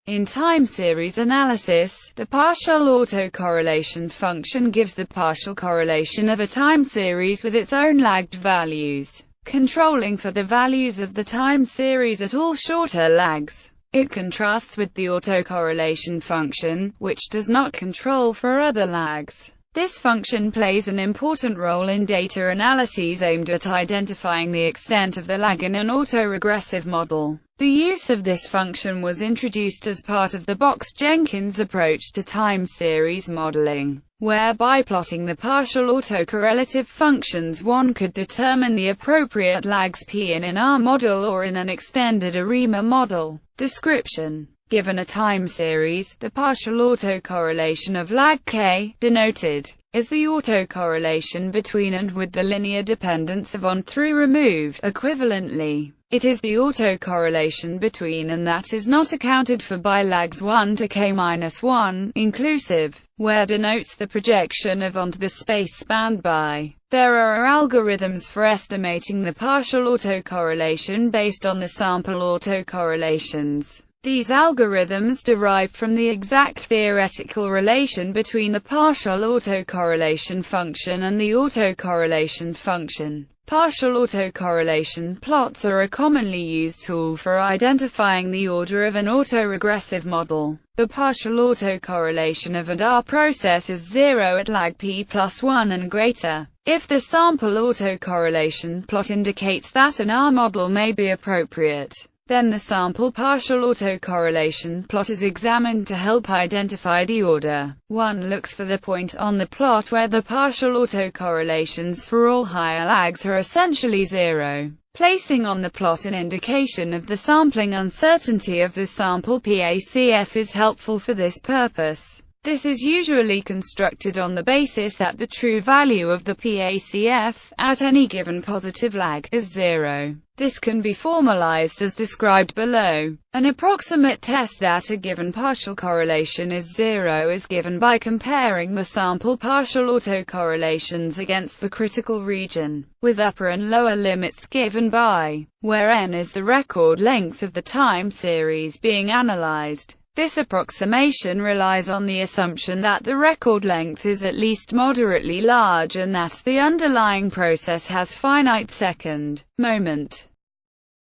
In time series analysis, the partial autocorrelation function gives the partial correlation of a time series with its own lagged values, controlling for the values of the time series at all shorter lags. It contrasts with the autocorrelation function, which does not control for other lags. This function plays an important role in data analyses aimed at identifying the extent of the lag in an autoregressive model. The use of this function was introduced as part of the Box-Jenkins approach to time series modeling, where by plotting the partial autocorrelative functions one could determine the appropriate lags P in an R model or in an extended ARIMA model. Description: given a time series, the partial autocorrelation of lag k, denoted as the autocorrelation between and with the linear dependence of on through remove. Equivalently, it is the autocorrelation between and that is not accounted for by lags 1 to k-1 inclusive, where denotes the projection of onto the space spanned by. There are algorithms for estimating the partial autocorrelation based on the sample autocorrelations. These algorithms derive from the exact theoretical relation between the partial autocorrelation function and the autocorrelation function. Partial autocorrelation plots are a commonly used tool for identifying the order of an autoregressive model. The partial autocorrelation of an R process is 0 at lag p plus 1 and greater. If the sample autocorrelation plot indicates that an R model may be appropriate, then the sample partial autocorrelation plot is examined to help identify the order. One looks for the point on the plot where the partial autocorrelations for all higher lags are essentially 0, placing on the plot an indication of the sampling uncertainty of the sample. PACF is helpful for this purpose. This is usually constructed on the basis that the true value of the PACF, at any given positive lag, is 0. This can be formalized as described below. An approximate test that a given partial correlation is 0 is given by comparing the sample partial autocorrelations against the critical region, with upper and lower limits given by, where n is the record length of the time series being analyzed. This approximation relies on the assumption that the record length is at least moderately large and that the underlying process has finite second moment.